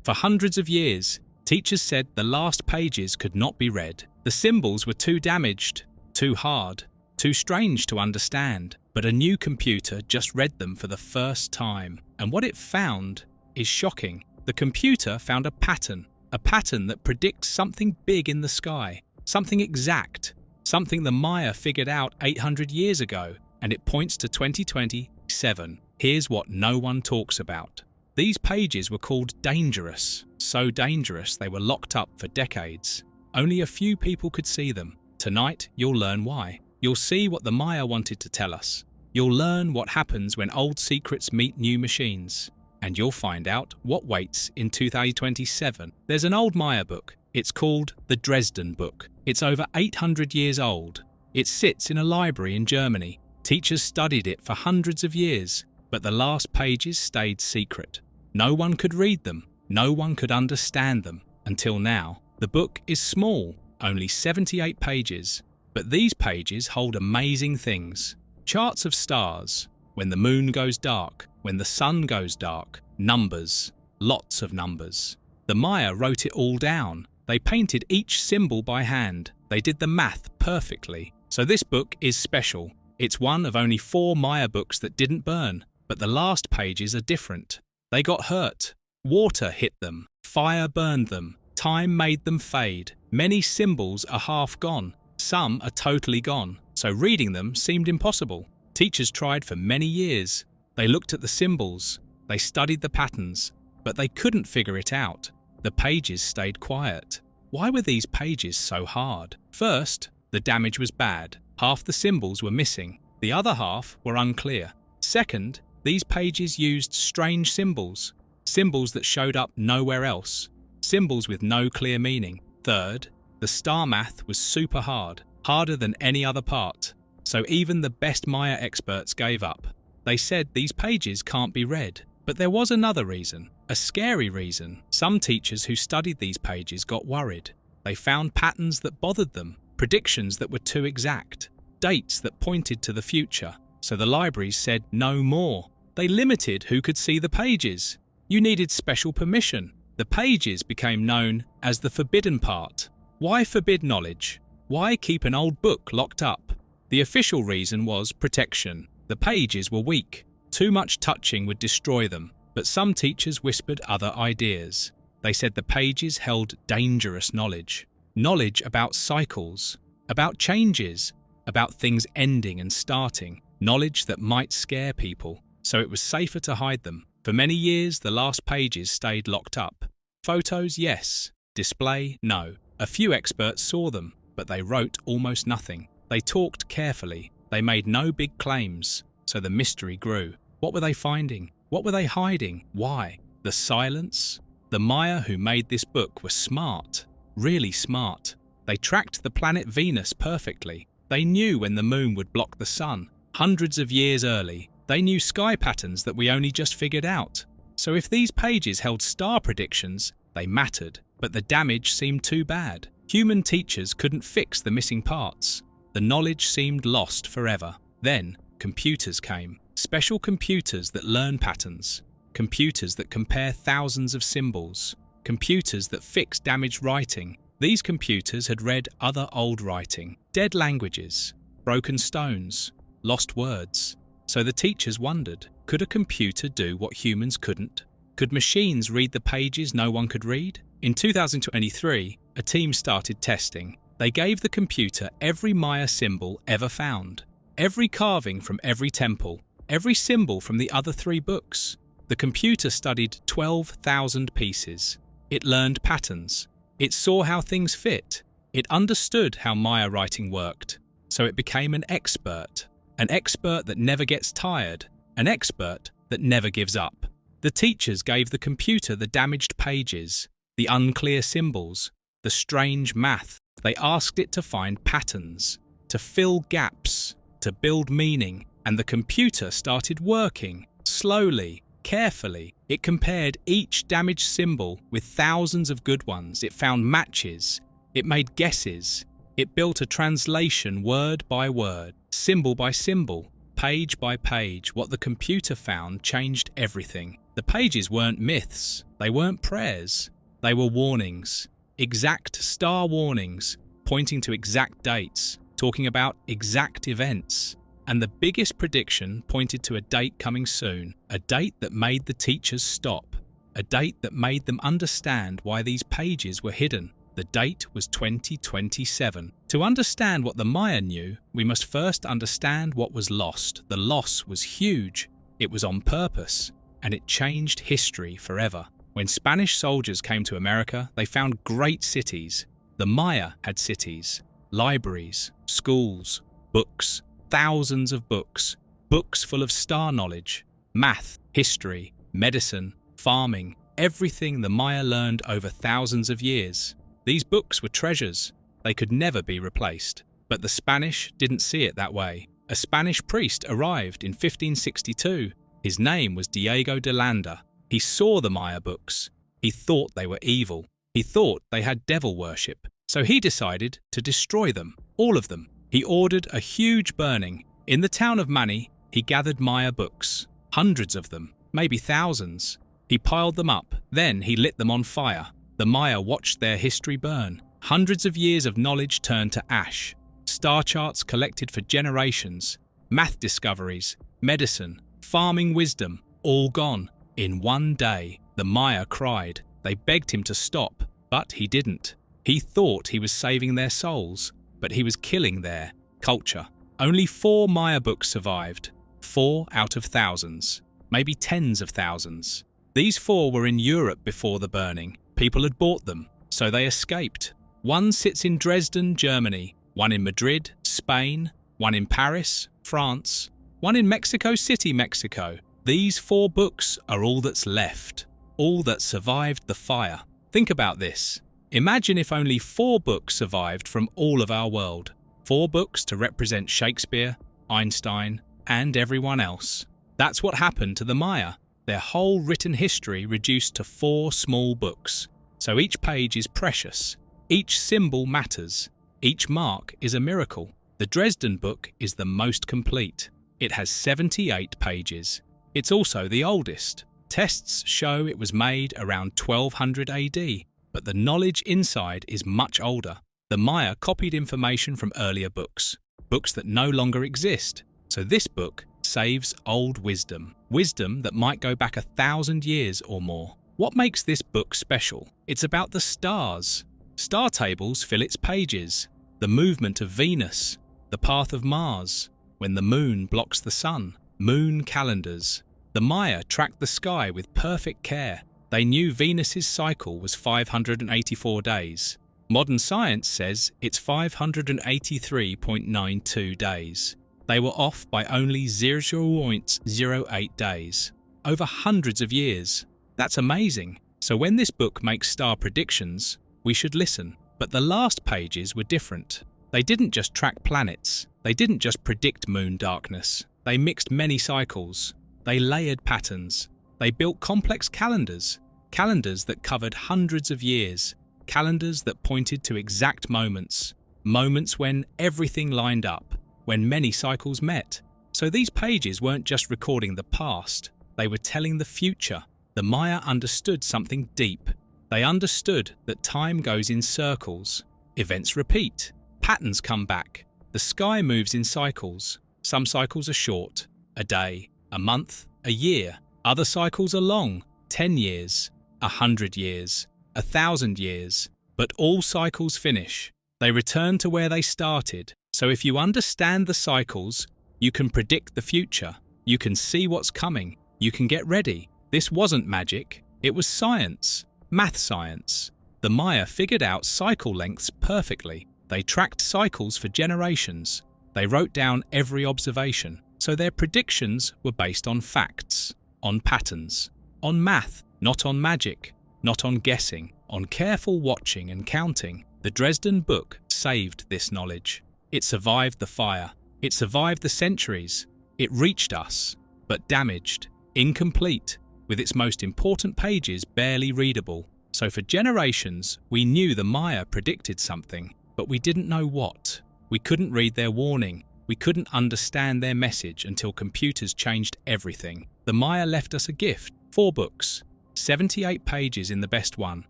For hundreds of years, teachers said the last pages could not be read. The symbols were too damaged, too hard, too strange to understand. But a new computer just read them for the first time. And what it found is shocking. The computer found a pattern that predicts something big in the sky, something exact, something the Maya figured out 800 years ago, and it points to 2027. Here's what no one talks about. These pages were called dangerous, so dangerous they were locked up for decades. Only a few people could see them. Tonight, you'll learn why. You'll see what the Maya wanted to tell us. You'll learn what happens when old secrets meet new machines. And you'll find out what waits in 2027. There's an old Maya book. It's called the Dresden Book. It's over 800 years old. It sits in a library in Germany. Teachers studied it for hundreds of years, but the last pages stayed secret. No one could read them. No one could understand them. Until now. The book is small, only 78 pages. But these pages hold amazing things. Charts of stars, when the moon goes dark, when the sun goes dark, numbers, lots of numbers. The Maya wrote it all down. They painted each symbol by hand. They did the math perfectly. So this book is special. It's one of only 4 Maya books that didn't burn. But the last pages are different. They got hurt. Water hit them. Fire burned them. Time made them fade. Many symbols are half gone. Some are totally gone, so reading them seemed impossible. Teachers tried for many years. They looked at the symbols, they studied the patterns, but they couldn't figure it out. The pages stayed quiet. Why were these pages so hard? First, the damage was bad. Half the symbols were missing. The other half were unclear. Second, these pages used strange symbols. Symbols that showed up nowhere else. Symbols with no clear meaning. Third, the star math was super hard, harder than any other part. So even the best Maya experts gave up. They said these pages can't be read. But there was another reason, a scary reason. Some teachers who studied these pages got worried. They found patterns that bothered them, predictions that were too exact, dates that pointed to the future. So the libraries said no more. They limited who could see the pages. You needed special permission. The pages became known as the forbidden part. Why forbid knowledge? Why keep an old book locked up? The official reason was protection. The pages were weak. Too much touching would destroy them. But some teachers whispered other ideas. They said the pages held dangerous knowledge. Knowledge about cycles, about changes, about things ending and starting. Knowledge that might scare people. So it was safer to hide them. For many years, the last pages stayed locked up. Photos, yes. Display, no. A few experts saw them, but they wrote almost nothing. They talked carefully. They made no big claims, so the mystery grew. What were they finding? What were they hiding? Why? The silence? The Maya who made this book were smart, really smart. They tracked the planet Venus perfectly. They knew when the moon would block the sun. Hundreds of years early, they knew sky patterns that we only just figured out. So if these pages held star predictions, they mattered. But the damage seemed too bad. Human teachers couldn't fix the missing parts. The knowledge seemed lost forever. Then, computers came. Special computers that learn patterns. Computers that compare thousands of symbols. Computers that fix damaged writing. These computers had read other old writing. Dead languages. Broken stones. Lost words. So the teachers wondered, could a computer do what humans couldn't? Could machines read the pages no one could read? In 2023, a team started testing. They gave the computer every Maya symbol ever found, every carving from every temple, every symbol from the other 3 books. The computer studied 12,000 pieces. It learned patterns. It saw how things fit. It understood how Maya writing worked. So it became an expert that never gets tired, an expert that never gives up. The teachers gave the computer the damaged pages, the unclear symbols, the strange math. They asked it to find patterns, to fill gaps, to build meaning, and the computer started working, slowly, carefully. It compared each damaged symbol with thousands of good ones. It found matches. It made guesses. It built a translation word by word, symbol by symbol, page by page. What the computer found changed everything. The pages weren't myths, they weren't prayers, they were warnings. Exact star warnings, pointing to exact dates, talking about exact events. And the biggest prediction pointed to a date coming soon, a date that made the teachers stop, a date that made them understand why these pages were hidden. The date was 2027. To understand what the Maya knew, we must first understand what was lost. The loss was huge, it was on purpose, and it changed history forever. When Spanish soldiers came to America, they found great cities. The Maya had cities, libraries, schools, books, thousands of books, books full of star knowledge, math, history, medicine, farming, everything the Maya learned over thousands of years. These books were treasures. They could never be replaced. But the Spanish didn't see it that way. A Spanish priest arrived in 1562. His name was Diego de Landa. He saw the Maya books. He thought they were evil. He thought they had devil worship. So he decided to destroy them, all of them. He ordered a huge burning. In the town of Mani, he gathered Maya books, hundreds of them, maybe thousands. He piled them up, then he lit them on fire. The Maya watched their history burn. Hundreds of years of knowledge turned to ash. Star charts collected for generations, math discoveries, medicine, farming wisdom, all gone. In one day, the Maya cried. They begged him to stop, but he didn't. He thought he was saving their souls, but he was killing their culture. Only 4 Maya books survived. 4 out of thousands, maybe tens of thousands. These 4 were in Europe before the burning. People had bought them, so they escaped. One sits in Dresden, Germany, one in Madrid, Spain, one in Paris, France, one in Mexico City, Mexico. These 4 books are all that's left, all that survived the fire. Think about this. Imagine if only 4 books survived from all of our world. 4 books to represent Shakespeare, Einstein, and everyone else. That's what happened to the Maya. Their whole written history reduced to 4 small books. So each page is precious. Each symbol matters. Each mark is a miracle. The Dresden book is the most complete. It has 78 pages. It's also the oldest. Tests show it was made around 1200 AD, but the knowledge inside is much older. The Maya copied information from earlier books, books that no longer exist. So this book saves old wisdom, wisdom that might go back 1,000 years or more. What makes this book special? It's about the stars. Star tables fill its pages, the movement of Venus, the path of Mars, when the moon blocks the sun, moon calendars. The Maya tracked the sky with perfect care. They knew Venus's cycle was 584 days. Modern science says it's 583.92 days. They were off by only 0.08 days. Over hundreds of years. That's amazing. So when this book makes star predictions, we should listen. But the last pages were different. They didn't just track planets. They didn't just predict moon darkness. They mixed many cycles. They layered patterns. They built complex calendars. Calendars that covered hundreds of years. Calendars that pointed to exact moments. Moments when everything lined up. When many cycles met. So these pages weren't just recording the past. They were telling the future. The Maya understood something deep. They understood that time goes in circles. Events repeat. Patterns come back. The sky moves in cycles. Some cycles are short, a day, a month, a year. Other cycles are long, 10 years, 100 years, 1,000 years. But all cycles finish. They return to where they started. So if you understand the cycles, you can predict the future. You can see what's coming. You can get ready. This wasn't magic. It was science. Math science. The Maya figured out cycle lengths perfectly. They tracked cycles for generations. They wrote down every observation. So their predictions were based on facts, on patterns, on math, not on magic, not on guessing, on careful watching and counting. The Dresden book saved this knowledge. It survived the fire. It survived the centuries. It reached us, but damaged, incomplete, with its most important pages barely readable. So for generations, we knew the Maya predicted something, but we didn't know what. We couldn't read their warning. We couldn't understand their message until computers changed everything. The Maya left us a gift, 4 books, 78 pages in the best one,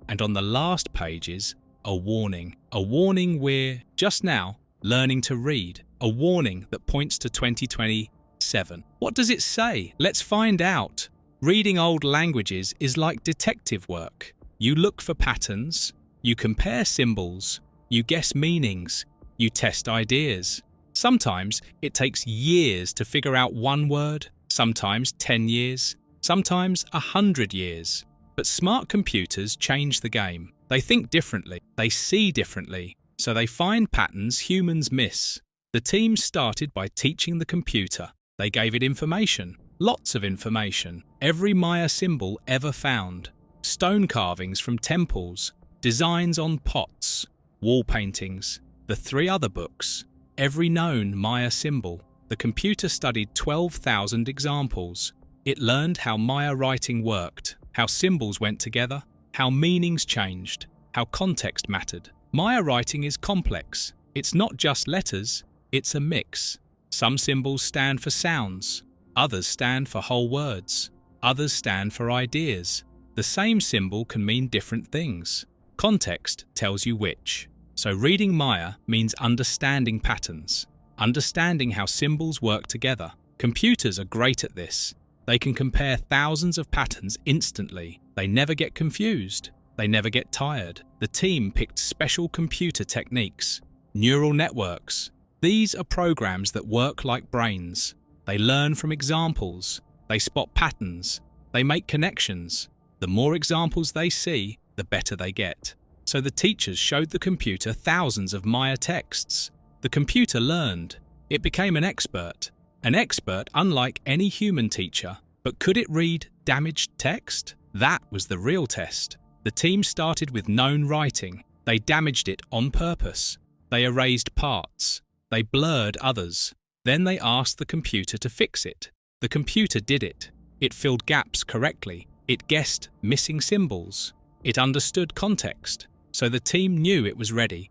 and on the last pages, a warning. A warning we're, just now, learning to read. A warning that points to 2027. What does it say? Let's find out. Reading old languages is like detective work. You look for patterns, you compare symbols, you guess meanings, you test ideas. Sometimes it takes years to figure out one word, sometimes 10 years, sometimes 100 years. But smart computers change the game. They think differently, they see differently, so they find patterns humans miss. The team started by teaching the computer. They gave it information, lots of information, every Maya symbol ever found, stone carvings from temples, designs on pots, wall paintings, the 3 other books, every known Maya symbol. The computer studied 12,000 examples. It learned how Maya writing worked, how symbols went together, how meanings changed, how context mattered. Maya writing is complex. It's not just letters, it's a mix. Some symbols stand for sounds, others stand for whole words, others stand for ideas. The same symbol can mean different things. Context tells you which. So reading Maya means understanding patterns, understanding how symbols work together. Computers are great at this. They can compare thousands of patterns instantly. They never get confused. They never get tired. The team picked special computer techniques, neural networks. These are programs that work like brains. They learn from examples. They spot patterns. They make connections. The more examples they see, the better they get. So the teachers showed the computer thousands of Maya texts. The computer learned. It became an expert. An expert unlike any human teacher. But could it read damaged text? That was the real test. The team started with known writing. They damaged it on purpose. They erased parts. They blurred others. Then they asked the computer to fix it. The computer did it. It filled gaps correctly. It guessed missing symbols. It understood context. So the team knew it was ready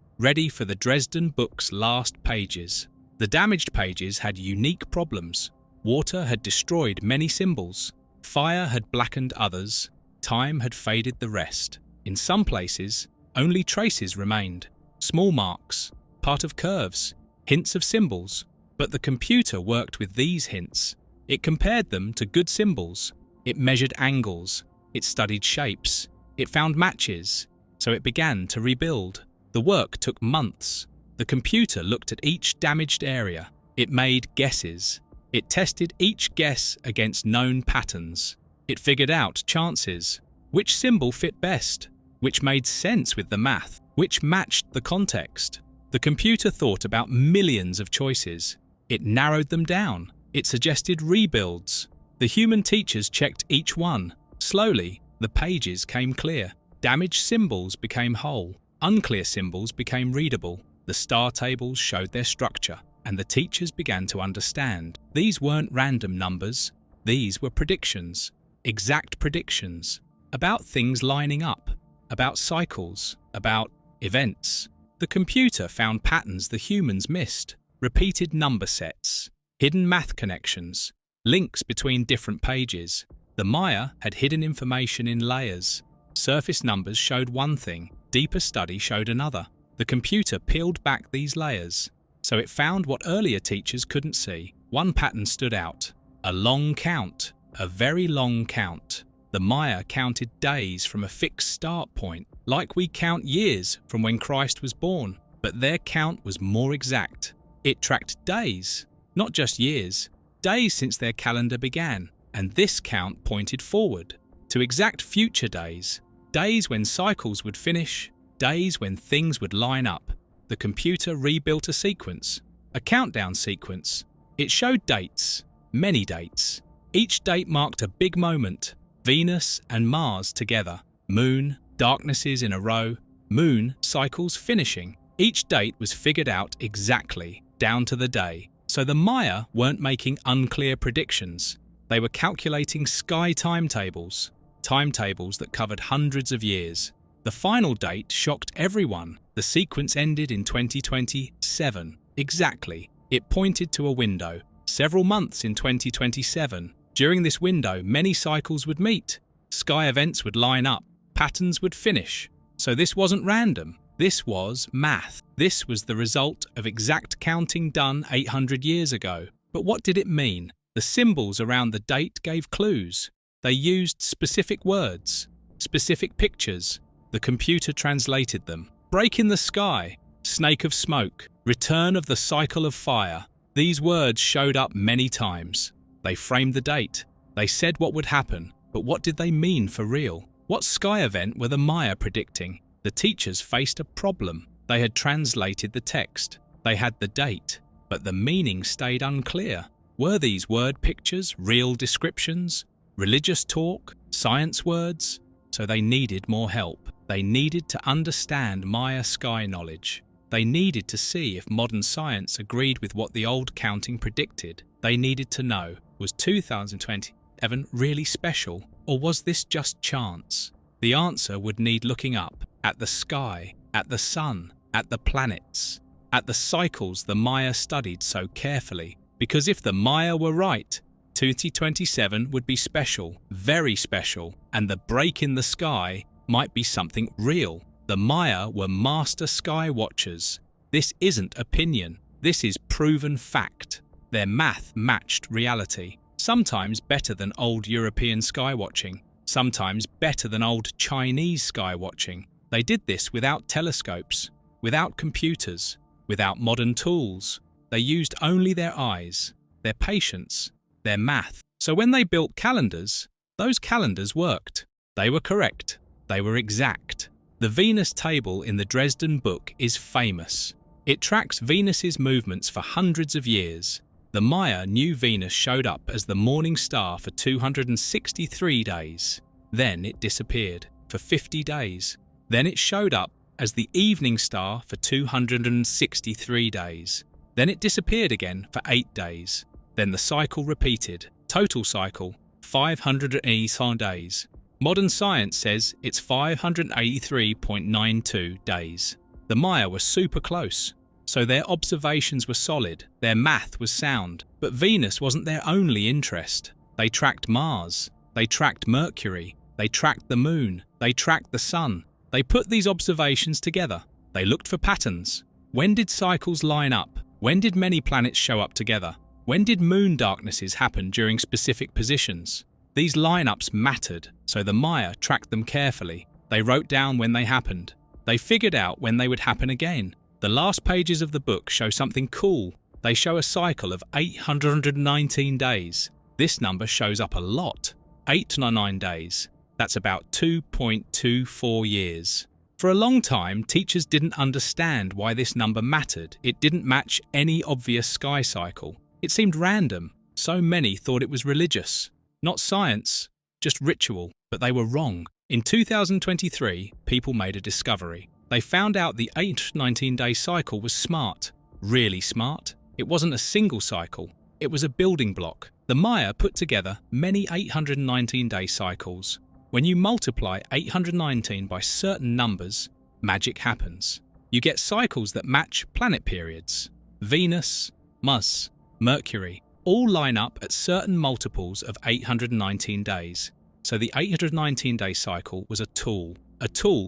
for the Dresden book's last pages. The damaged pages had unique problems. Water had destroyed many symbols. Fire had blackened others. Time had faded the rest. In some places, only traces remained. Small marks, part of curves, hints of symbols. But the computer worked with these hints. It compared them to good symbols. It measured angles. It studied shapes. It found matches. So it began to rebuild. The work took months. The computer looked at each damaged area. It made guesses. It tested each guess against known patterns. It figured out chances. Which symbol fit best? Which made sense with the math? Which matched the context? The computer thought about millions of choices. It narrowed them down. It suggested rebuilds. The human teachers checked each one. Slowly, the pages came clear. Damaged symbols became whole. Unclear symbols became readable. The star tables showed their structure, and the teachers began to understand. These weren't random numbers. These were predictions. Exact predictions. About things lining up. About cycles. About events. The computer found patterns the humans missed. Repeated number sets. Hidden math connections. Links between different pages. The Maya had hidden information in layers. Surface numbers showed one thing. Deeper study showed another. The computer peeled back these layers. So it found what earlier teachers couldn't see. One pattern stood out. A long count. A very long count. The Maya counted days from a fixed start point, like we count years from when Christ was born. But their count was more exact. It tracked days, not just years. Days since their calendar began. And this count pointed forward to exact future days. Days when cycles would finish. Days when things would line up. The computer rebuilt a sequence, a countdown sequence. It showed dates, many dates. Each date marked a big moment. Venus and Mars together. Moon, darknesses in a row. Moon, cycles finishing. Each date was figured out exactly, down to the day. So the Maya weren't making unclear predictions. They were calculating sky timetables. Timetables that covered hundreds of years. The final date shocked everyone. The sequence ended in 2027. Exactly. It pointed to a window. Several months in 2027. During this window, many cycles would meet. Sky events would line up. Patterns would finish. So this wasn't random. This was math. This was the result of exact counting done 800 years ago. But what did it mean? The symbols around the date gave clues. They used specific words, specific pictures. The computer translated them. Break in the sky, snake of smoke, return of the cycle of fire. These words showed up many times. They framed the date. They said what would happen, but what did they mean for real? What sky event were the Maya predicting? The teachers faced a problem. They had translated the text. They had the date, but the meaning stayed unclear. Were these word pictures real descriptions? Religious talk? Science words? So they needed more help. They needed to understand Maya sky knowledge. They needed to see if modern science agreed with what the old counting predicted. They needed to know, was 2027 really special, or was this just chance? The answer would need looking up, at the sky, at the sun, at the planets, at the cycles the Maya studied so carefully. Because if the Maya were right, 2027 would be special, very special, and the break in the sky might be something real. The Maya were master sky watchers. This isn't opinion. This is proven fact. Their math matched reality, sometimes better than old European sky watching, sometimes better than old Chinese sky watching. They did this without telescopes, without computers, without modern tools. They used only their eyes, their patience, their math. So when they built calendars, those calendars worked. They were correct. They were exact. The Venus table in the Dresden book is famous. It tracks Venus's movements for hundreds of years. The Maya knew Venus showed up as the morning star for 263 days. Then it disappeared for 50 days. Then it showed up as the evening star for 263 days. Then it disappeared again for 8 days. Then the cycle repeated. Total cycle, 580 days. Modern science says it's 583.92 days. The Maya were super close, so their observations were solid, their math was sound. But Venus wasn't their only interest. They tracked Mars, they tracked Mercury, they tracked the Moon, they tracked the Sun. They put these observations together. They looked for patterns. When did cycles line up? When did many planets show up together? When did moon darknesses happen during specific positions? These lineups mattered, so the Maya tracked them carefully. They wrote down when they happened. They figured out when they would happen again. The last pages of the book show something cool. They show a cycle of 819 days. This number shows up a lot. 899 days. That's about 2.24 years. For a long time, teachers didn't understand why this number mattered. It didn't match any obvious sky cycle. It seemed random. So many thought it was religious. Not science, just ritual, but they were wrong. In 2023, people made a discovery. They found out the 819-day cycle was smart, really smart. It wasn't a single cycle, it was a building block. The Maya put together many 819-day cycles. When you multiply 819 by certain numbers, magic happens. You get cycles that match planet periods. Venus, Mars, Mercury, all line up at certain multiples of 819 days. So the 819-day cycle was a tool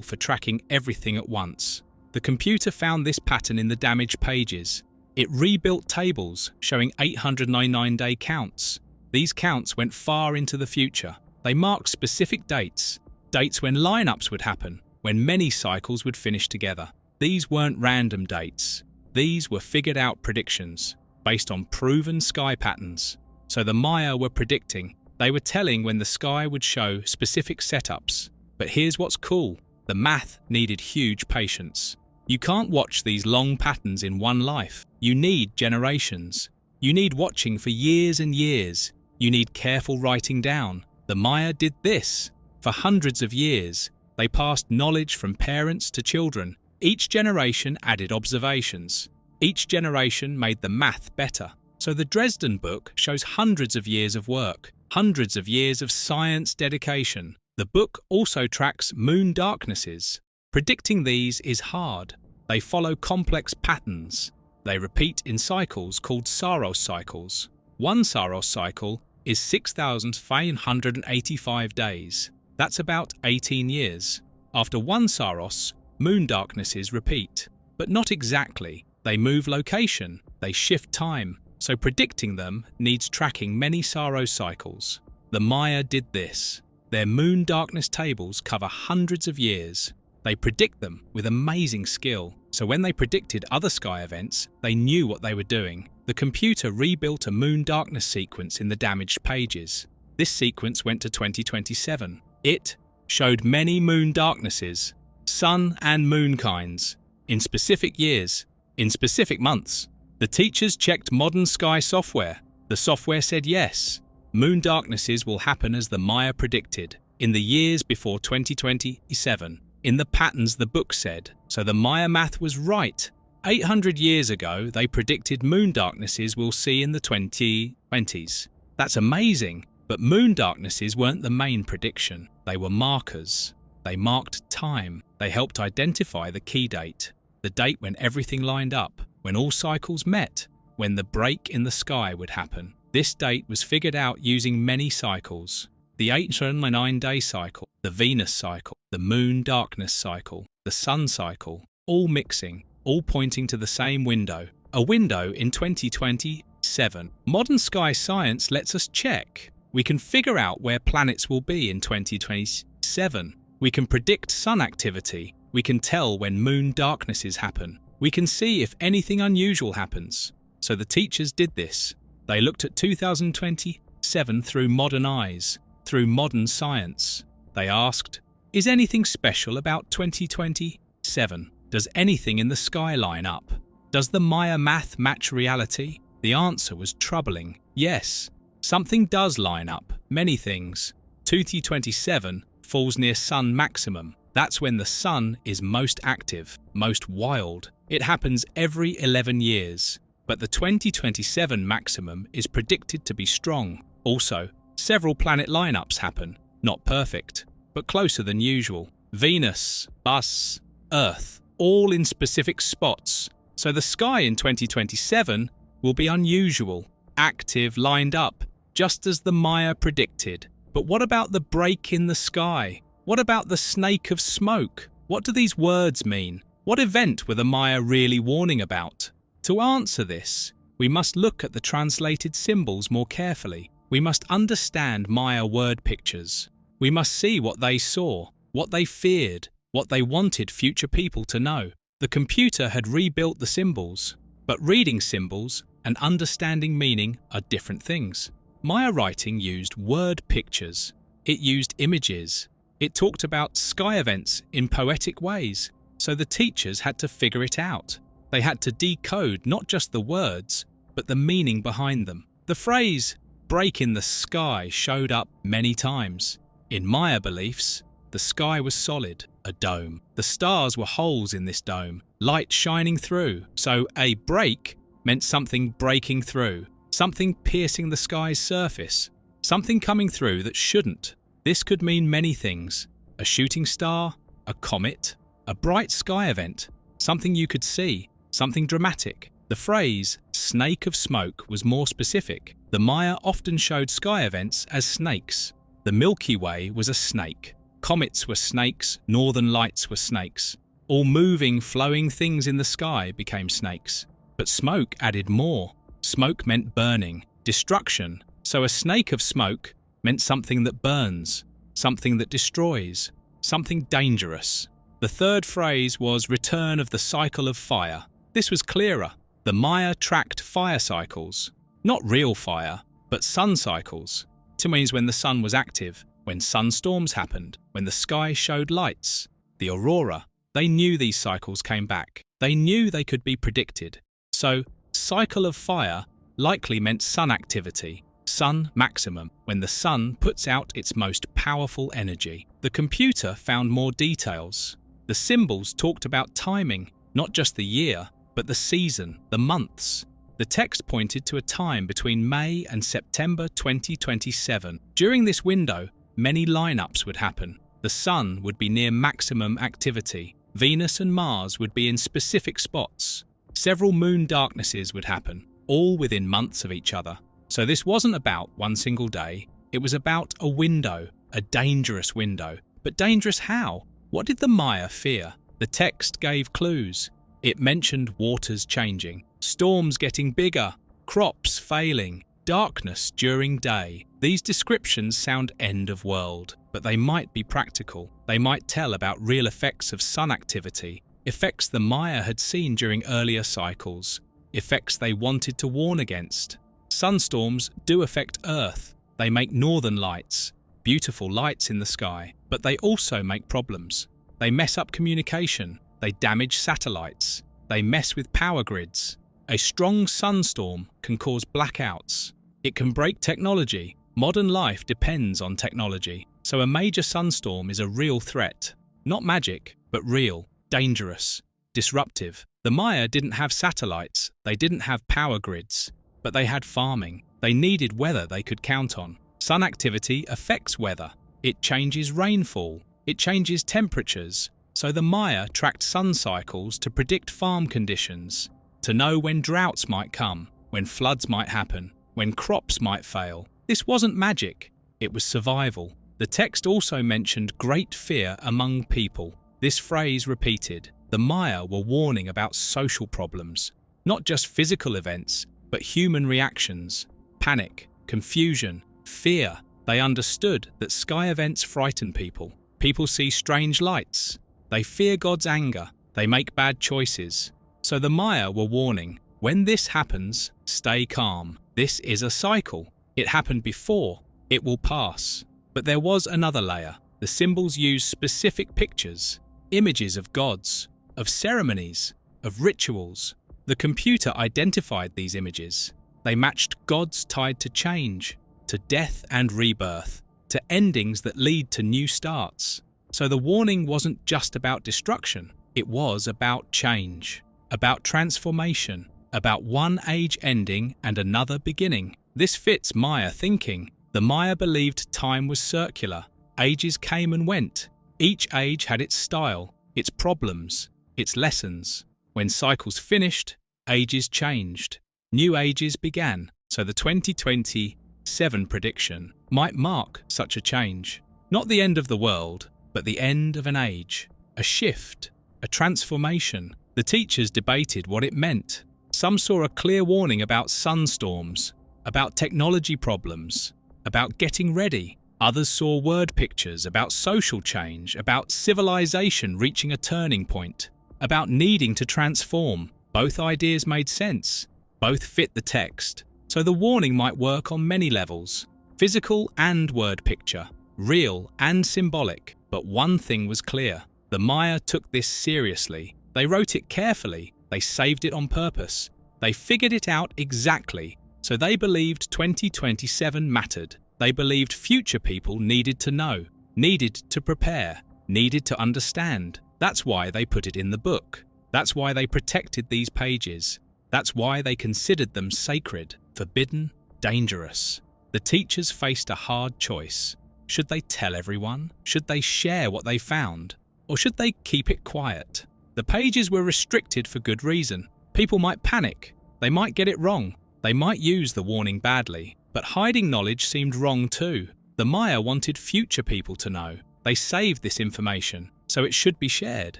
for tracking everything at once. The computer found this pattern in the damaged pages. It rebuilt tables showing 899-day counts. These counts went far into the future. They marked specific dates when lineups would happen, when many cycles would finish together. These weren't random dates. These were figured out predictions based on proven sky patterns. So the Maya were predicting. They were telling when the sky would show specific setups. But here's what's cool. The math needed huge patience. You can't watch these long patterns in one life. You need generations. You need watching for years and years. You need careful writing down. The Maya did this. For hundreds of years, they passed knowledge from parents to children. Each generation added observations. Each generation made the math better. So the Dresden book shows hundreds of years of work, hundreds of years of science dedication. The book also tracks moon darknesses. Predicting these is hard. They follow complex patterns. They repeat in cycles called Saros cycles. One Saros cycle is 6,585 days. That's about 18 years. After one Saros, moon darknesses repeat. But not exactly. They move location, they shift time, so predicting them needs tracking many Saros cycles. The Maya did this. Their moon darkness tables cover hundreds of years. They predict them with amazing skill, so when they predicted other sky events, they knew what they were doing. The computer rebuilt a moon darkness sequence in the damaged pages. This sequence went to 2027. It showed many moon darknesses, sun and moon kinds, in specific years, in specific months. The teachers checked modern sky software. The software said yes, moon darknesses will happen as the Maya predicted, in the years before 2027, in the patterns the book said. So the Maya math was right. 800 years ago, they predicted moon darknesses we'll see in the 2020s. That's amazing, but moon darknesses weren't the main prediction. They were markers. They marked time. They helped identify the key date, the date when everything lined up, when all cycles met, when the break in the sky would happen. This date was figured out using many cycles. The 809-day cycle, the Venus cycle, the moon darkness cycle, the sun cycle, all mixing, all pointing to the same window, a window in 2027. Modern sky science lets us check. We can figure out where planets will be in 2027. We can predict sun activity. We can tell when moon darknesses happen. We can see if anything unusual happens. So the teachers did this. They looked at 2027 through modern eyes, through modern science. They asked, is anything special about 2027? Does anything in the sky line up? Does the Maya math match reality? The answer was troubling. Yes, something does line up. Many things. 2027 falls near sun maximum. That's when the sun is most active, most wild. It happens every 11 years. But the 2027 maximum is predicted to be strong. Also, several planet lineups happen. Not perfect, but closer than usual. Venus, Bus, Earth, all in specific spots. So the sky in 2027 will be unusual, active, lined up, just as the Maya predicted. But what about the break in the sky? What about the snake of smoke? What do these words mean? What event were the Maya really warning about? To answer this, we must look at the translated symbols more carefully. We must understand Maya word pictures. We must see what they saw, what they feared, what they wanted future people to know. The computer had rebuilt the symbols, but reading symbols and understanding meaning are different things. Maya writing used word pictures. It used images. It talked about sky events in poetic ways, so the teachers had to figure it out. They had to decode not just the words, but the meaning behind them. The phrase, break in the sky, showed up many times. In Maya beliefs, the sky was solid, a dome. The stars were holes in this dome, light shining through. So a break meant something breaking through, something piercing the sky's surface, something coming through that shouldn't. This could mean many things: a shooting star, a comet, a bright sky event, something you could see, something dramatic. The phrase, snake of smoke, was more specific. The Maya often showed sky events as snakes. The Milky Way was a snake. Comets were snakes, northern lights were snakes. All moving, flowing things in the sky became snakes. But smoke added more. Smoke meant burning, destruction. So a snake of smoke meant something that burns, something that destroys, something dangerous. The third phrase was return of the cycle of fire. This was clearer. The Maya tracked fire cycles. Not real fire, but sun cycles. It means when the sun was active, when sunstorms happened, when the sky showed lights. The aurora. They knew these cycles came back. They knew they could be predicted. So, cycle of fire likely meant sun activity, sun maximum, when the sun puts out its most powerful energy. The computer found more details. The symbols talked about timing, not just the year, but the season, the months. The text pointed to a time between May and September 2027. During this window, many lineups would happen. The sun would be near maximum activity. Venus and Mars would be in specific spots. Several moon darknesses would happen, all within months of each other. So this wasn't about one single day, it was about a window, a dangerous window. But dangerous how? What did the Maya fear? The text gave clues. It mentioned waters changing, storms getting bigger, crops failing, darkness during day. These descriptions sound end of world, but they might be practical. They might tell about real effects of sun activity, effects the Maya had seen during earlier cycles, effects they wanted to warn against. Sunstorms do affect Earth. They make northern lights, beautiful lights in the sky, but they also make problems. They mess up communication, they damage satellites, they mess with power grids. A strong sunstorm can cause blackouts. It can break technology. Modern life depends on technology, so a major sunstorm is a real threat. Not magic, but real, dangerous, disruptive. The Maya didn't have satellites, they didn't have power grids, but they had farming. They needed weather they could count on. Sun activity affects weather. It changes rainfall. It changes temperatures. So the Maya tracked sun cycles to predict farm conditions, to know when droughts might come, when floods might happen, when crops might fail. This wasn't magic, it was survival. The text also mentioned great fear among people. This phrase repeated. The Maya were warning about social problems, not just physical events, but human reactions, panic, confusion, fear. They understood that sky events frighten people. People see strange lights. They fear God's anger. They make bad choices. So the Maya were warning, when this happens, stay calm. This is a cycle. It happened before. It will pass. But there was another layer. The symbols used specific pictures, images of gods, of ceremonies, of rituals. The computer identified these images. They matched gods tied to change, to death and rebirth, to endings that lead to new starts. So the warning wasn't just about destruction, it was about change, about transformation, about one age ending and another beginning. This fits Maya thinking. The Maya believed time was circular. Ages came and went. Each age had its style, its problems, its lessons. When cycles finished, ages changed. New ages began. So the 2027 prediction might mark such a change. Not the end of the world, but the end of an age, a shift, a transformation. The teachers debated what it meant. Some saw a clear warning about sunstorms, about technology problems, about getting ready. Others saw word pictures about social change, about civilization reaching a turning point, about needing to transform. Both ideas made sense. Both fit the text. So the warning might work on many levels, physical and word picture, real and symbolic. But one thing was clear. The Maya took this seriously. They wrote it carefully. They saved it on purpose. They figured it out exactly. So they believed 2027 mattered. They believed future people needed to know, needed to prepare, needed to understand. That's why they put it in the book. That's why they protected these pages. That's why they considered them sacred, forbidden, dangerous. The teachers faced a hard choice. Should they tell everyone? Should they share what they found? Or should they keep it quiet? The pages were restricted for good reason. People might panic. They might get it wrong. They might use the warning badly. But hiding knowledge seemed wrong too. The Maya wanted future people to know. They saved this information, so it should be shared,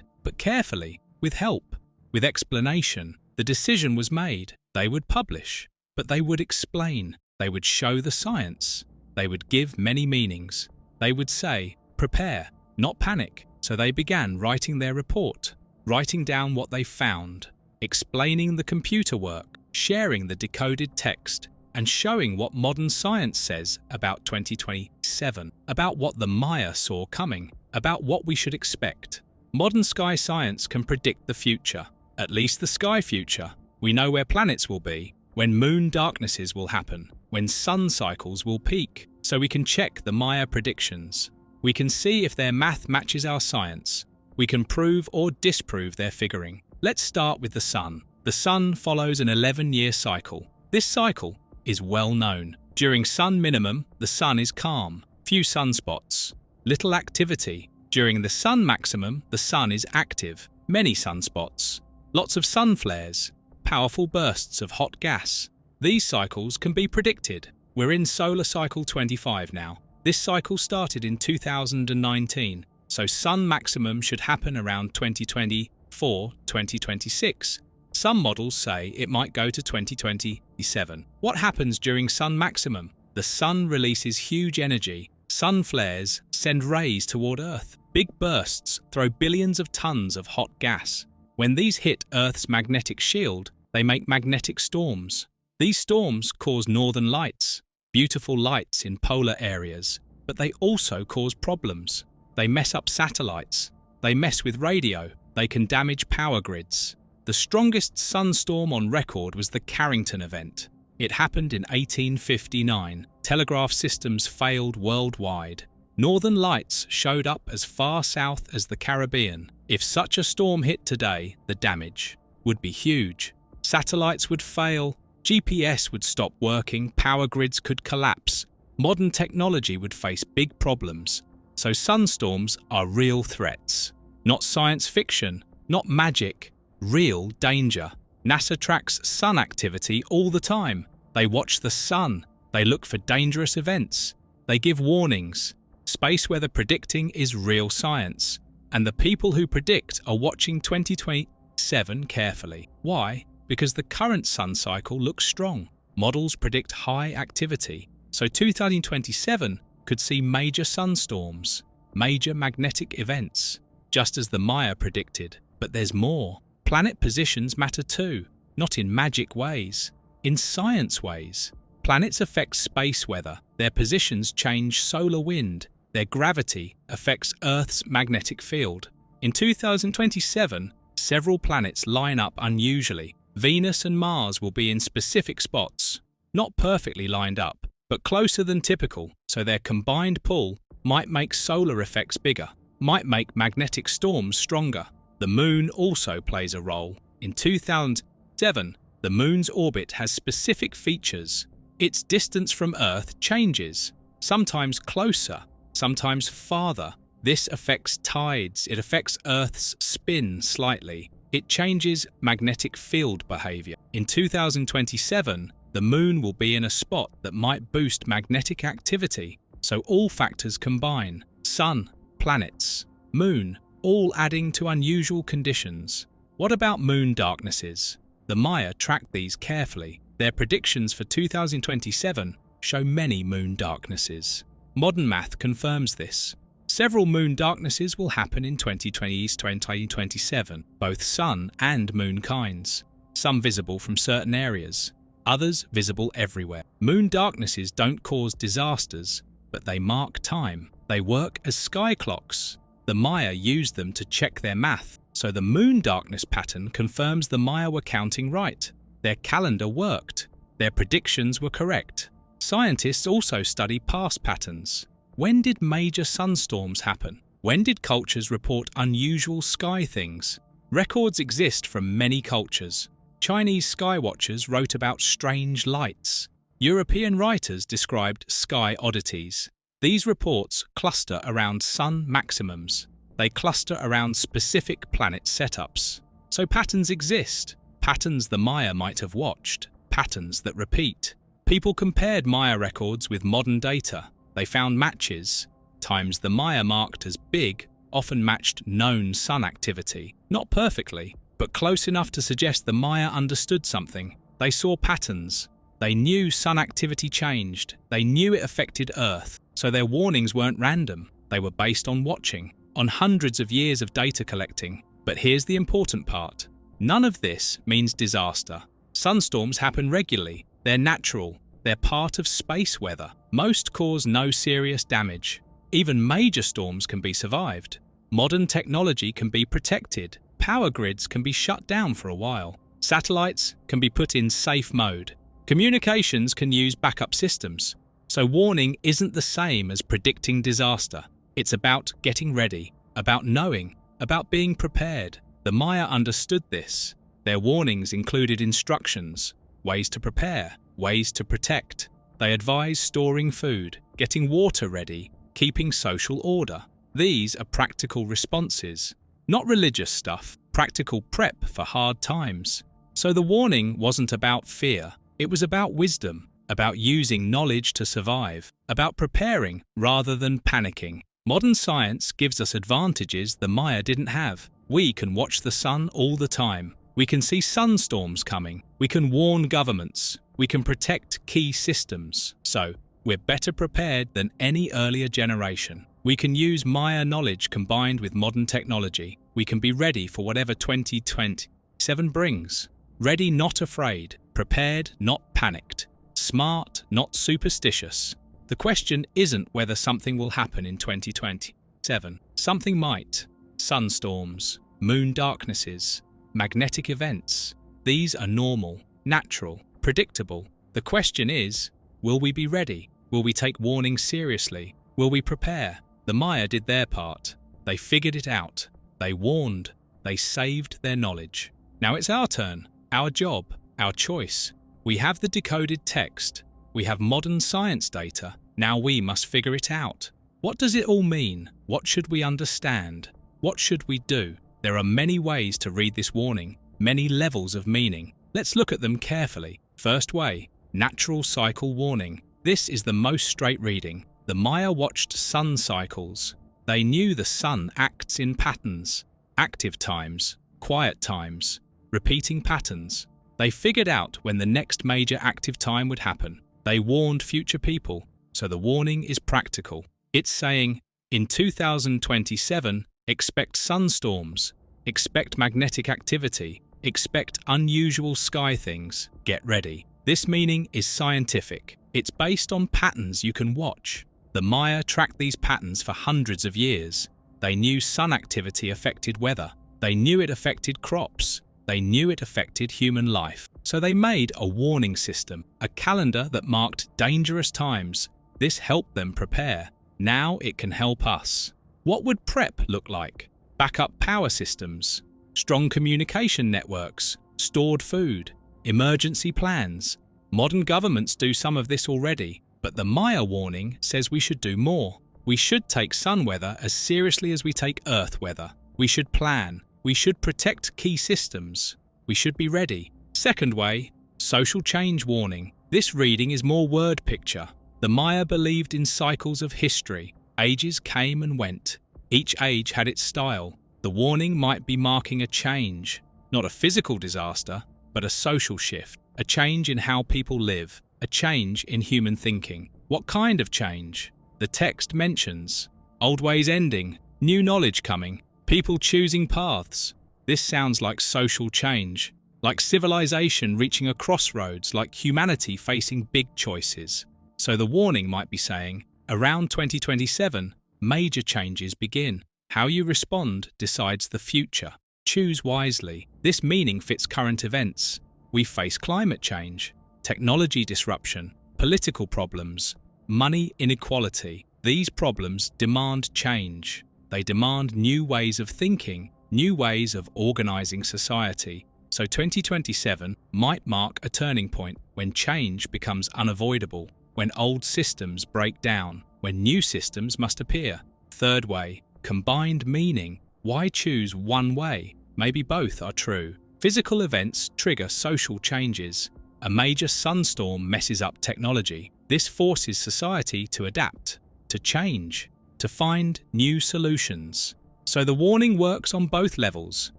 but carefully, with help, with explanation. The decision was made. They would publish, but they would explain. They would show the science. They would give many meanings. They would say, prepare, not panic. So they began writing their report, writing down what they found, explaining the computer work, sharing the decoded text, and showing what modern science says about 2027, about what the Maya saw coming, about what we should expect. Modern sky science can predict the future, at least the sky future. We know where planets will be, when moon darknesses will happen, when sun cycles will peak, so we can check the Maya predictions. We can see if their math matches our science. We can prove or disprove their figuring. Let's start with the sun. The sun follows an 11-year cycle. This cycle is well known. During sun minimum, the sun is calm, few sunspots, little activity. During the sun maximum, the sun is active, many sunspots, lots of sun flares, powerful bursts of hot gas. These cycles can be predicted. We're in solar cycle 25 now. This cycle started in 2019, so sun maximum should happen around 2024, 2026. Some models say it might go to 2027. What happens during sun maximum? The sun releases huge energy. Sun flares send rays toward Earth. Big bursts throw billions of tons of hot gas. When these hit Earth's magnetic shield, they make magnetic storms. These storms cause northern lights, beautiful lights in polar areas, but they also cause problems. They mess up satellites. They mess with radio. They can damage power grids. The strongest sunstorm on record was the Carrington event. It happened in 1859. Telegraph systems failed worldwide. Northern lights showed up as far south as the Caribbean. If such a storm hit today, the damage would be huge. Satellites would fail, GPS would stop working, power grids could collapse. Modern technology would face big problems. So sunstorms are real threats. Not science fiction, not magic, real danger. NASA tracks sun activity all the time. They watch the sun. They look for dangerous events. They give warnings. Space weather predicting is real science. And the people who predict are watching 2027 carefully. Why? Because the current sun cycle looks strong. Models predict high activity. So 2027 could see major sunstorms, major magnetic events, just as the Maya predicted. But there's more. Planet positions matter too, not in magic ways, in science ways. Planets affect space weather. Their positions change solar wind. Their gravity affects Earth's magnetic field. In 2027, several planets line up unusually. Venus and Mars will be in specific spots, not perfectly lined up, but closer than typical, so their combined pull might make solar effects bigger, might make magnetic storms stronger. The Moon also plays a role. In 2007, the Moon's orbit has specific features. Its distance from Earth changes, sometimes closer, sometimes farther. This affects tides. It affects Earth's spin slightly. It changes magnetic field behavior. In 2027, the Moon will be in a spot that might boost magnetic activity. So all factors combine. Sun, planets, Moon, all adding to unusual conditions. What about moon darknesses? The Maya tracked these carefully. Their predictions for 2027 show many moon darknesses. Modern math confirms this. Several moon darknesses will happen in 2027, both sun and moon kinds. Some visible from certain areas, others visible everywhere. Moon darknesses don't cause disasters, but they mark time. They work as sky clocks. The Maya used them to check their math, so the moon darkness pattern confirms the Maya were counting right. Their calendar worked. Their predictions were correct. Scientists also study past patterns. When did major sunstorms happen? When did cultures report unusual sky things? Records exist from many cultures. Chinese sky watchers wrote about strange lights. European writers described sky oddities. These reports cluster around sun maximums. They cluster around specific planet setups. So patterns exist. Patterns the Maya might have watched. Patterns that repeat. People compared Maya records with modern data. They found matches. Times the Maya marked as big often matched known sun activity. Not perfectly, but close enough to suggest the Maya understood something. They saw patterns. They knew sun activity changed. They knew it affected Earth. So their warnings weren't random. They were based on watching, on hundreds of years of data collecting. But here's the important part. None of this means disaster. Sunstorms happen regularly. They're natural. They're part of space weather. Most cause no serious damage. Even major storms can be survived. Modern technology can be protected. Power grids can be shut down for a while. Satellites can be put in safe mode. Communications can use backup systems. So warning isn't the same as predicting disaster. It's about getting ready, about knowing, about being prepared. The Maya understood this. Their warnings included instructions, ways to prepare, ways to protect. They advised storing food, getting water ready, keeping social order. These are practical responses, not religious stuff, practical prep for hard times. So the warning wasn't about fear. It was about wisdom, about using knowledge to survive, about preparing rather than panicking. Modern science gives us advantages the Maya didn't have. We can watch the sun all the time. We can see sunstorms coming. We can warn governments. We can protect key systems. So, we're better prepared than any earlier generation. We can use Maya knowledge combined with modern technology. We can be ready for whatever 2027 brings. Ready, not afraid. Prepared, not panicked. Smart, not superstitious. The question isn't whether something will happen in 2027. Something might. Sunstorms, moon darknesses, magnetic events. These are normal, natural, predictable. The question is, will we be ready? Will we take warnings seriously? Will we prepare? The Maya did their part. They figured it out. They warned. They saved their knowledge. Now it's our turn, our job, our choice. We have the decoded text. We have modern science data. Now we must figure it out. What does it all mean? What should we understand? What should we do? There are many ways to read this warning, many levels of meaning. Let's look at them carefully. First way, natural cycle warning. This is the most straight reading. The Maya watched sun cycles. They knew the sun acts in patterns, active times, quiet times, repeating patterns. They figured out when the next major active time would happen. They warned future people, so the warning is practical. It's saying, in 2027, expect sunstorms, expect magnetic activity, expect unusual sky things, get ready. This meaning is scientific. It's based on patterns you can watch. The Maya tracked these patterns for hundreds of years. They knew sun activity affected weather. They knew it affected crops. They knew it affected human life. So they made a warning system, a calendar that marked dangerous times. This helped them prepare. Now it can help us. What would prep look like? Backup power systems, strong communication networks, stored food, emergency plans. Modern governments do some of this already, but the Maya warning says we should do more. We should take sun weather as seriously as we take earth weather. We should plan. We should protect key systems. We should be ready. Second way, social change warning. This reading is more word picture. The Maya believed in cycles of history. Ages came and went. Each age had its style. The warning might be marking a change, not a physical disaster, but a social shift, a change in how people live, a change in human thinking. What kind of change? The text mentions old ways ending, new knowledge coming, people choosing paths. This sounds like social change, like civilization reaching a crossroads, like humanity facing big choices. So the warning might be saying, around 2027, major changes begin. How you respond decides the future. Choose wisely. This meaning fits current events. We face climate change, technology disruption, political problems, money inequality. These problems demand change. They demand new ways of thinking, new ways of organizing society. So 2027 might mark a turning point when change becomes unavoidable, when old systems break down, when new systems must appear. Third way, combined meaning. Why choose one way? Maybe both are true. Physical events trigger social changes. A major sunstorm messes up technology. This forces society to adapt, to change, to find new solutions. So the warning works on both levels.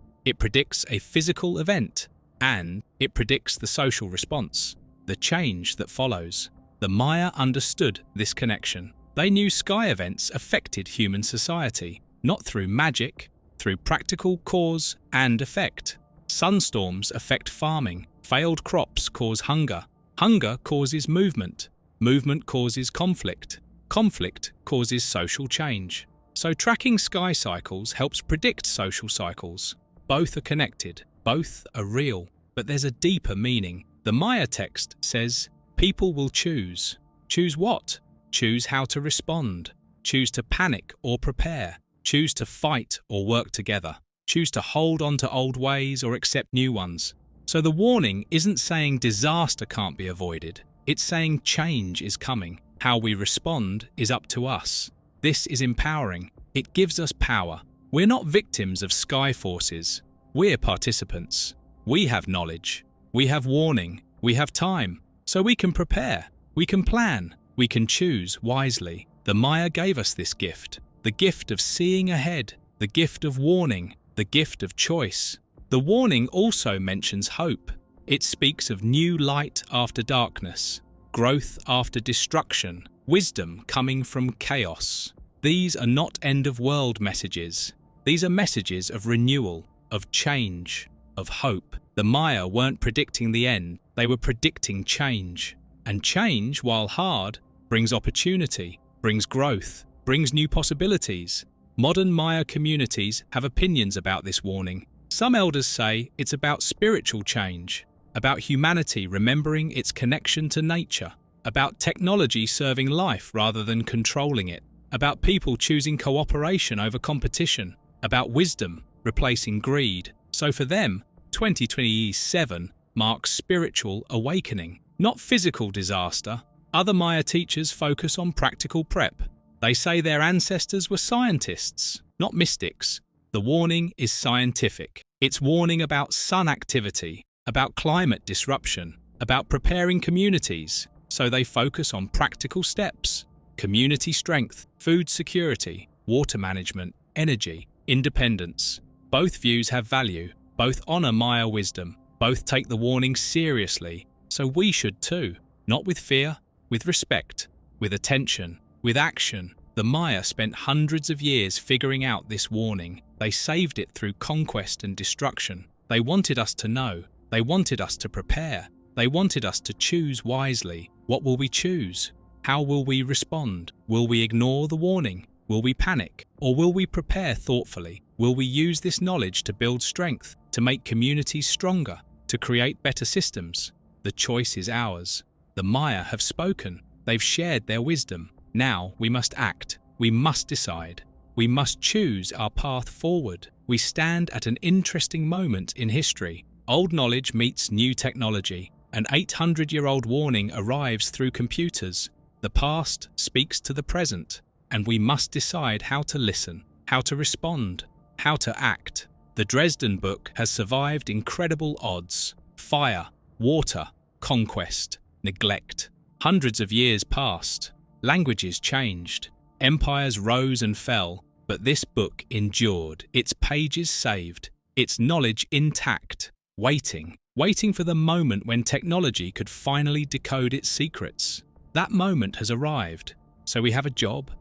It predicts a physical event, and it predicts the social response, the change that follows. The Maya understood this connection. They knew sky events affected human society, not through magic, through practical cause and effect. Sunstorms affect farming. Failed crops cause hunger. Hunger causes movement. Movement causes conflict. Conflict causes social change. So tracking sky cycles helps predict social cycles. Both are connected. Both are real. But there's a deeper meaning. The Maya text says, people will choose. Choose what? Choose how to respond. Choose to panic or prepare. Choose to fight or work together. Choose to hold on to old ways or accept new ones. So the warning isn't saying disaster can't be avoided. It's saying change is coming. How we respond is up to us. This is empowering. It gives us power. We're not victims of sky forces. We're participants. We have knowledge. We have warning. We have time. so we can prepare, we can plan, we can choose wisely. The Maya gave us this gift, the gift of seeing ahead, the gift of warning, the gift of choice. The warning also mentions hope. It speaks of new light after darkness, growth after destruction, wisdom coming from chaos. These are not end-of-world messages. These are messages of renewal, of change, of hope. The Maya weren't predicting the end, they were predicting change. And change, while hard, brings opportunity, brings growth, brings new possibilities. Modern Maya communities have opinions about this warning. Some elders say it's about spiritual change, about humanity remembering its connection to nature, about technology serving life rather than controlling it, about people choosing cooperation over competition, about wisdom replacing greed. So for them, 2027 marks spiritual awakening, not physical disaster. Other Maya teachers focus on practical prep. They say their ancestors were scientists, not mystics. The warning is scientific. It's warning about sun activity, about climate disruption, about preparing communities. So they focus on practical steps: community strength, food security, water management, energy, independence. Both views have value. Both honor Maya wisdom. Both take the warning seriously. So we should too. Not with fear, with respect, with attention, with action. The Maya spent hundreds of years figuring out this warning. They saved it through conquest and destruction. They wanted us to know. They wanted us to prepare. They wanted us to choose wisely. What will we choose? How will we respond? Will we ignore the warning? Will we panic? Or will we prepare thoughtfully? Will we use this knowledge to build strength, to make communities stronger, to create better systems? The choice is ours. The Maya have spoken. They've shared their wisdom. Now we must act. We must decide. We must choose our path forward. We stand at an interesting moment in history. Old knowledge meets new technology. An 800-year-old warning arrives through computers. The past speaks to the present, and we must decide how to listen, how to respond, how to act. The Dresden Book has survived incredible odds: fire, water, conquest, neglect. Hundreds of years passed. Languages changed. Empires rose and fell, but this book endured, its pages saved, its knowledge intact, waiting for the moment when technology could finally decode its secrets. That moment has arrived, so we have a job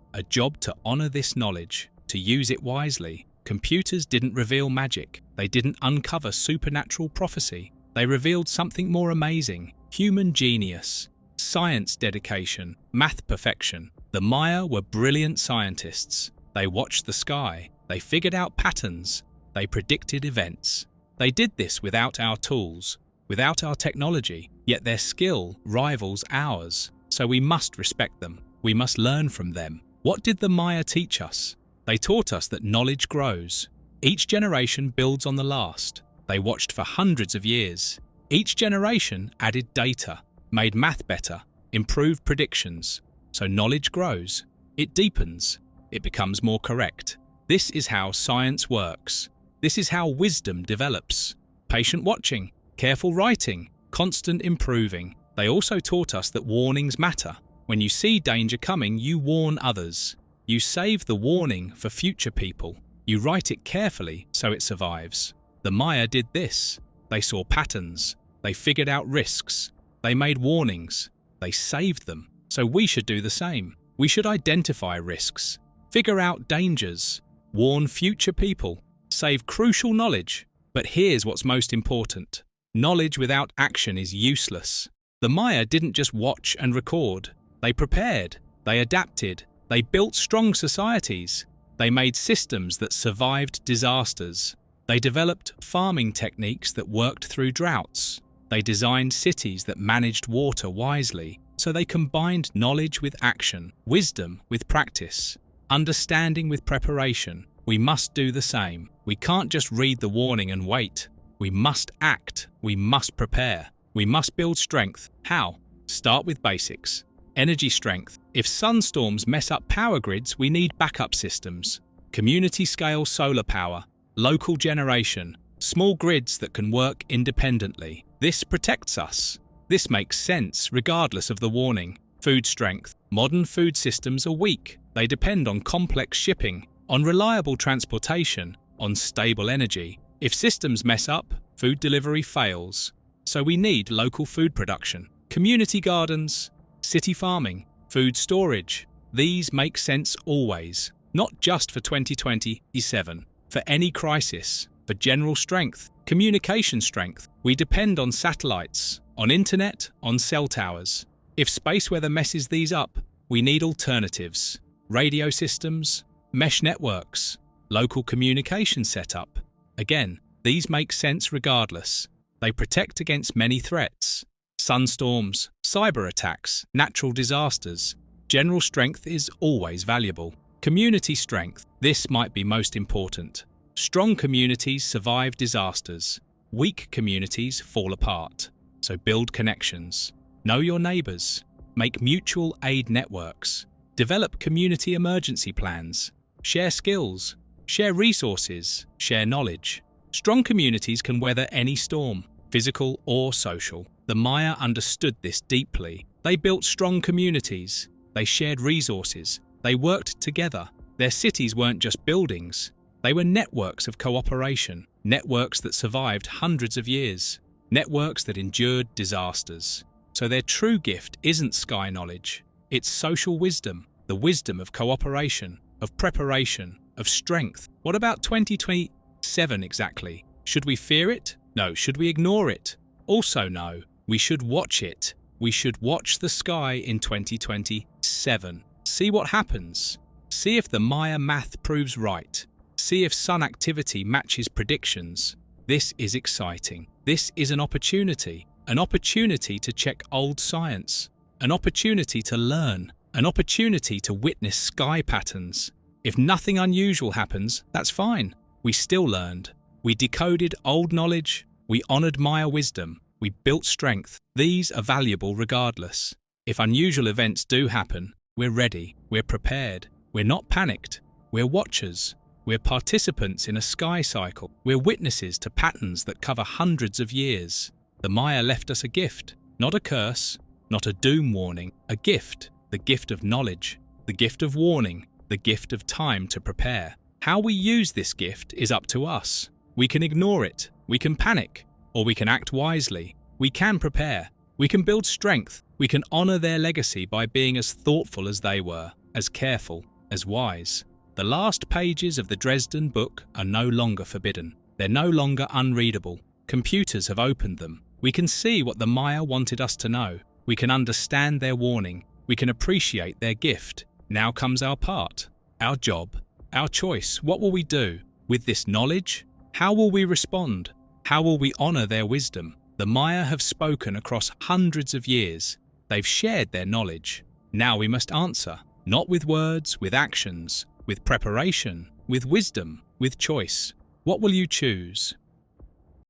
to honor this knowledge, to use it wisely. Computers didn't reveal magic. They didn't uncover supernatural prophecy. They revealed something more amazing: human genius, science dedication, math perfection. The Maya were brilliant scientists. They watched the sky. They figured out patterns. They predicted events. They did this without our tools, without our technology, yet their skill rivals ours. So we must respect them. We must learn from them. What did the Maya teach us? They taught us that knowledge grows. Each generation builds on the last. They watched for hundreds of years. Each generation added data, made math better, improved predictions. So knowledge grows. It deepens. It becomes more correct. This is how science works. This is how wisdom develops. Patient watching, careful writing, constant improving. They also taught us that warnings matter. When you see danger coming, you warn others. You save the warning for future people. You write it carefully so it survives. The Maya did this. They saw patterns. They figured out risks. They made warnings. They saved them. So we should do the same. We should identify risks, figure out dangers, warn future people, save crucial knowledge. But here's what's most important. Knowledge without action is useless. The Maya didn't just watch and record. They prepared. They adapted. They built strong societies. They made systems that survived disasters. They developed farming techniques that worked through droughts. They designed cities that managed water wisely. So they combined knowledge with action, wisdom with practice, understanding with preparation. We must do the same. We can't just read the warning and wait. We must act. We must prepare. We must build strength. How? Start with basics. Energy strength. If sunstorms mess up power grids, we need backup systems. Community-scale solar power, local generation, small grids that can work independently. This protects us. This makes sense regardless of the warning. Food strength. Modern food systems are weak. They depend on complex shipping, on reliable transportation, on stable energy. If systems mess up, food delivery fails. So we need local food production, community gardens, city farming, food storage. These make sense always, not just for 2027. For any crisis, for general strength, communication strength, we depend on satellites, on internet, on cell towers. If space weather messes these up, we need alternatives. Radio systems, mesh networks, local communication setup. Again, these make sense regardless. They protect against many threats. Sunstorms, cyber attacks, natural disasters. General strength is always valuable. Community strength, this might be most important. Strong communities survive disasters. Weak communities fall apart. So build connections. Know your neighbours. Make mutual aid networks. Develop community emergency plans. Share skills. Share resources. Share knowledge. Strong communities can weather any storm, physical or social. The Maya understood this deeply. They built strong communities. They shared resources. They worked together. Their cities weren't just buildings. They were networks of cooperation, networks that survived hundreds of years, networks that endured disasters. So their true gift isn't sky knowledge. It's social wisdom, the wisdom of cooperation, of preparation, of strength. What about 2027 exactly? Should we fear it? No. Should we ignore it? Also no. We should watch it. We should watch the sky in 2027. See what happens. See if the Maya math proves right. See if sun activity matches predictions. This is exciting. This is an opportunity to check old science, an opportunity to learn, an opportunity to witness sky patterns. If nothing unusual happens, that's fine. We still learned. We decoded old knowledge. We honored Maya wisdom. We built strength. These are valuable regardless. If unusual events do happen, we're ready. We're prepared. We're not panicked. We're watchers. We're participants in a sky cycle. We're witnesses to patterns that cover hundreds of years. The Maya left us a gift, not a curse, not a doom warning, a gift, the gift of knowledge, the gift of warning, the gift of time to prepare. How we use this gift is up to us. We can ignore it, we can panic, or we can act wisely. We can prepare, we can build strength, we can honor their legacy by being as thoughtful as they were, as careful, as wise. The last pages of the Dresden book are no longer forbidden. They're no longer unreadable. Computers have opened them. We can see what the Maya wanted us to know. We can understand their warning. We can appreciate their gift. Now comes our part, our job, our choice. What will we do with this knowledge? How will we respond? How will we honor their wisdom? The Maya have spoken across hundreds of years. They've shared their knowledge. Now we must answer, not with words, with actions, with preparation, with wisdom, with choice. What will you choose?